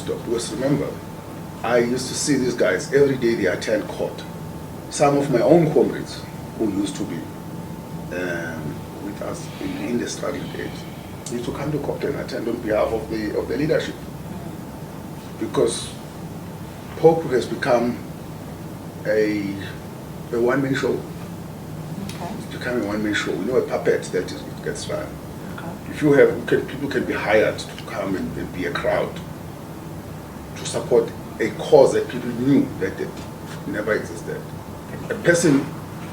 stop. Because remember, I used to see these guys every day. They attend court. Some of my own comrades who used to be with us in the struggle days used to come to court and attend on behalf of the leadership, because POPCRU has become a one-man show. Okay. It's becoming a one-man show. You know, a puppet that it gets run. Okay. If you have, people can be hired to come and be a crowd to support a cause that people knew that it never existed. A person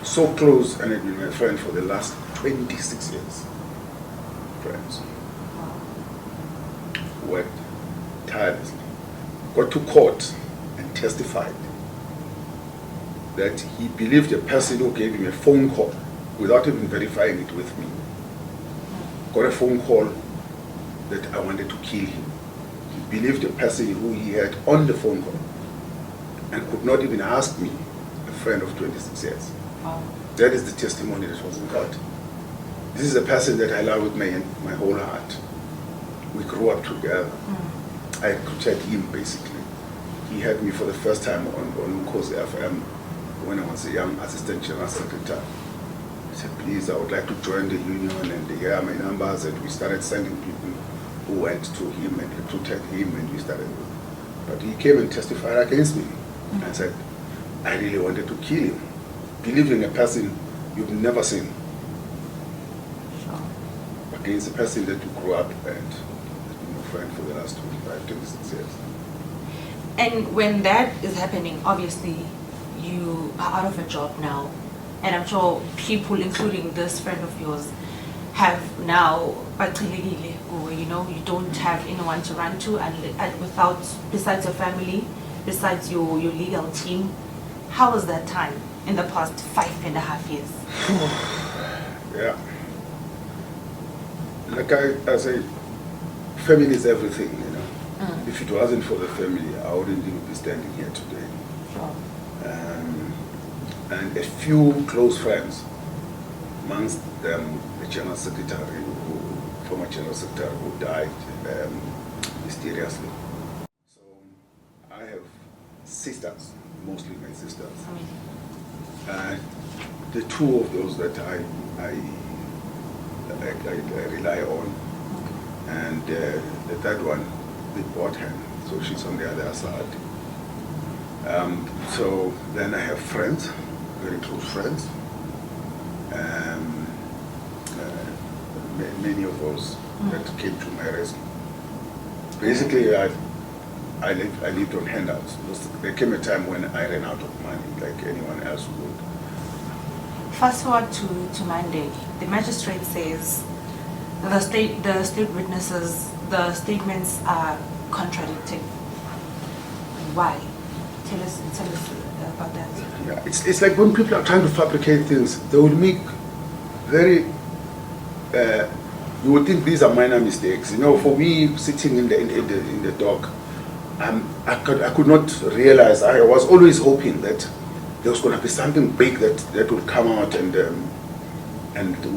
so close and had been my friend for the last 26 years. Friends. Worked tirelessly. Got to court and testified that he believed the person who gave him a phone call without even verifying it with me. Got a phone call that I wanted to kill him. He believed the person who he had on the phone call and could not even ask me, a friend of 26 years. Wow. That is the testimony that was in court. This is a person that I love with my whole heart. We grew up together. I recruited him basically. He had me for the first time on Wrongful FM when I was a young assistant general secretary. He said, please, I would like to join the union, and here are my numbers, and we started sending people who went to him and recruited him, and we started. But he came and testified against me and said, I really wanted to kill him. Believing a person you've never seen. Sure. Against a person that you grew up and has been your friend for the last 25, 26 years. And when that is happening, obviously you are out of a job now, and I'm sure people, including this friend of yours, have now, you know, you don't have anyone to run to, and without, besides your family, besides your legal team. How was that time in the past 5.5 years? Yeah. Like I say, family is everything, you know. If it wasn't for the family, I wouldn't even be standing here today. Sure. And a few close friends, amongst them the general secretary, former general secretary who died mysteriously. So I have sisters, mostly my sisters. The two of those that I rely on, and the third one, they bought her, so she's on the other side. So then I have friends, very close friends. Many of those that came to my rescue. Basically, I lived on handouts. There came a time when I ran out of money, like anyone else would. Fast forward to Monday. The magistrate says the state witnesses, the statements are contradicting. Why? Tell us about that. Yeah, it's like when people are trying to fabricate things, they will make very. You would think these are minor mistakes. You know, for me, sitting in the dock, I could not realize. I was always hoping that there was going to be something big that would come out and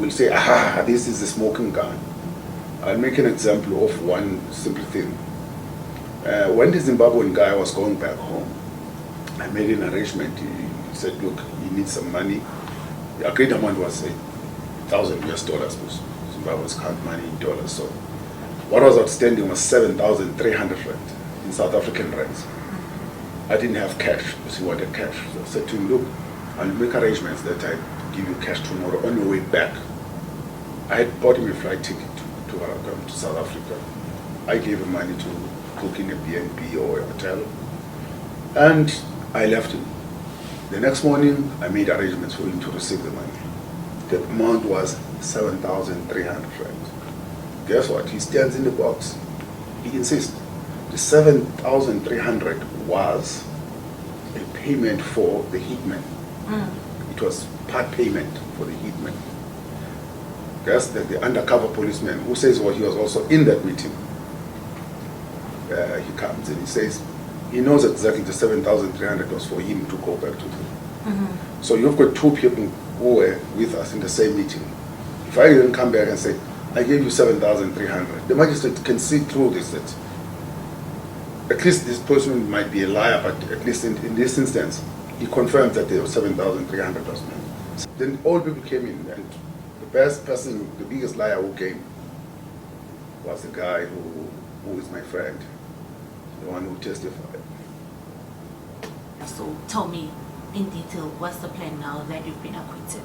we'll say, aha, this is a smoking gun. I'll make an example of one simple thing. When the Zimbabwean guy was going back home, I made an arrangement. He said, look, he needs some money. The agreed amount was $1,000 US, because Zimbabweans count money in dollars. So what was outstanding was 7,300 rand in South African rands. I didn't have cash because he wanted cash. So I said to him, look, I'll make arrangements that I give you cash tomorrow on your way back. I had bought him a flight ticket to South Africa. I gave him money to book in a B&B or a hotel, and I left him. The next morning, I made arrangements for him to receive the money. The amount was 7,300 rand. Guess what? He stands in the box. He insists. The 7,300 was a payment for the hitman. It was part payment for the hitman. Guess that the undercover policeman who says, well, he was also in that meeting. He comes and he says, he knows exactly the 7,300 was for him to go back to them. So you've got two people who were with us in the same meeting. If I didn't come back and say, I gave you 7,300, the magistrate can see through this, that at least this person might be a liar, but at least in this instance, he confirmed that there were 7,300 men. Then all people came in, and the best person, the biggest liar who came was the guy who is my friend, the one who testified. So tell me in detail, what's the plan now that you've been acquitted?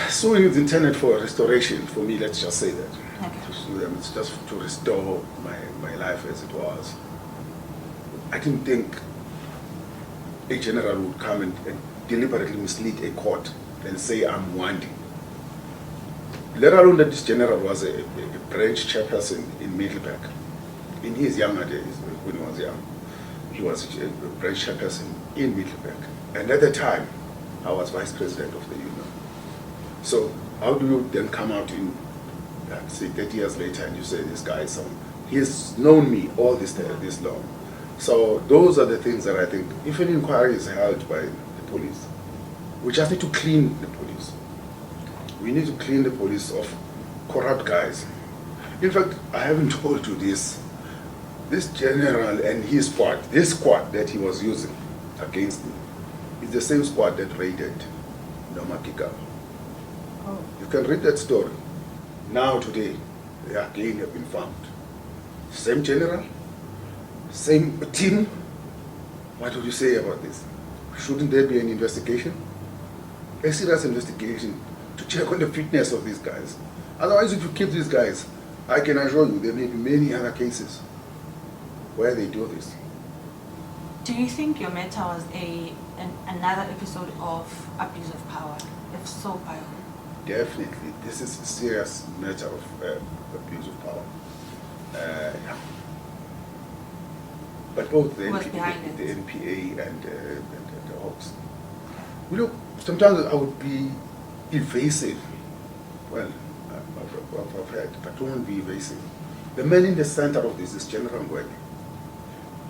Suing is intended for restoration, for me, let's just say that. Okay. To sue them, it's just to restore my life as it was. I didn't think a general would come and deliberately mislead a court and say I'm wanting. Let alone that this general was a branch chairperson in Middelburg. In his younger days, when he was young, he was a branch chairperson in Middelburg. And at the time, I was vice president of the union. So how do you then come out in, say, 30 years later and you say this guy is someone? He's known me all this long. So those are the things that I think, if an inquiry is held by the police, we just need to clean the police. We need to clean the police of corrupt guys. In fact, I haven't told you this. This general and his squad, this squad that he was using against me, is the same squad that raided Nomakika. Oh. You can read that story. Now today, they again have been found. Same general, same team. What would you say about this? Shouldn't there be an investigation? A serious investigation to check on the fitness of these guys. Otherwise, if you keep these guys, I can assure you there may be many other cases where they do this. Do you think your matter was another episode of abuse of power? If so, by who? Definitely, this is a serious matter of abuse of power. Yeah. But both the NPA and the Hawks. You know, sometimes I would be evasive. Well, I've heard, but don't be evasive. The man in the center of this is General Ngwenya.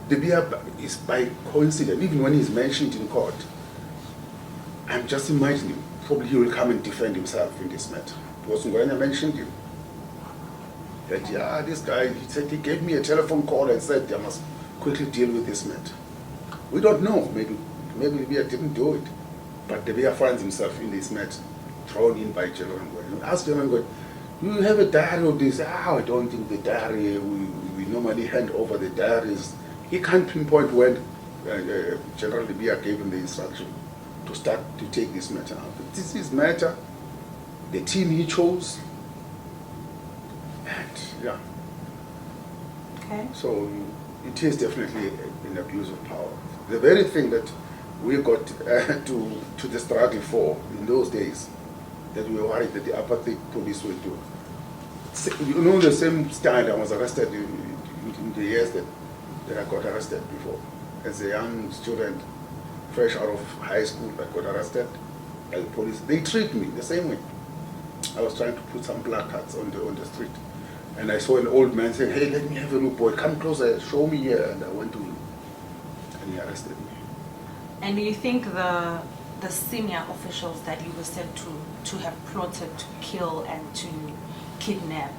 The beer is by coincidence, even when he's mentioned in court, I'm just imagining, probably he will come and defend himself in this matter. Because Ngwenya mentioned him. That, yeah, this guy, he said he gave me a telephone call and said I must quickly deal with this matter. We don't know, maybe the beer didn't do it. But the beer finds himself in this matter, thrown in by General Ngwenya. Ask General Ngwenya, you have a diary of this? I don't think the diary, we normally hand over the diaries. He can't pinpoint when General Libya gave him the instruction to start to take this matter out. But this is matter, the team he chose, and yeah. Okay. So it is definitely an abuse of power. The very thing that we got to the struggle for in those days, that we were worried that the apathetic police would do. You know, the same style I was arrested in the years that I got arrested before. As a young student, fresh out of high school, I got arrested by the police. They treat me the same way. I was trying to put some placards on the street, and I saw an old man saying, "Hey, let me have a look, boy. Come closer, show me here." And I went to him, and he arrested me. And do you think the senior officials that you were said to have plotted to kill and to kidnap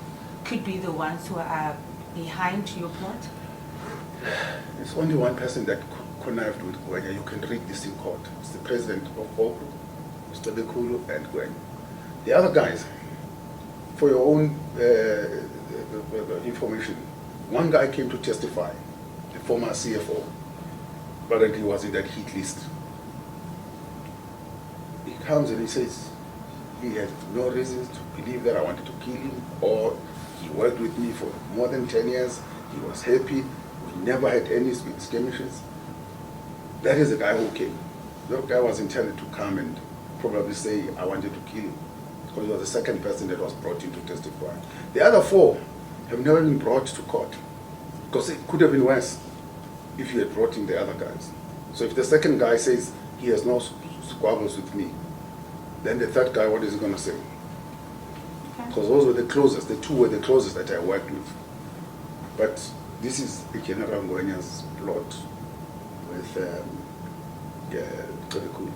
could be the ones who are behind your plot? There's only one person that connived with Ngwenya. You can read this in court. It's the president of POPCRU, Mr. Bekulu, and Ngwenya. The other guys, for your own information, one guy came to testify, the former CFO, but he was in that hit list. He comes and he says he had no reasons to believe that I wanted to kill him, or he worked with me for more than 10 years, he was happy, we never had any skirmishes. That is the guy who came. That guy was intended to come and probably say I wanted to kill him, because he was the second person that was brought in to testify. The other four have never been brought to court, because it could have been worse if you had brought in the other guys. So if the second guy says he has no squabbles with me, then the third guy, what is he going to say? Because those were the closest, the two were the closest that I worked with. But this is General Ngwenya's plot with Bekulu.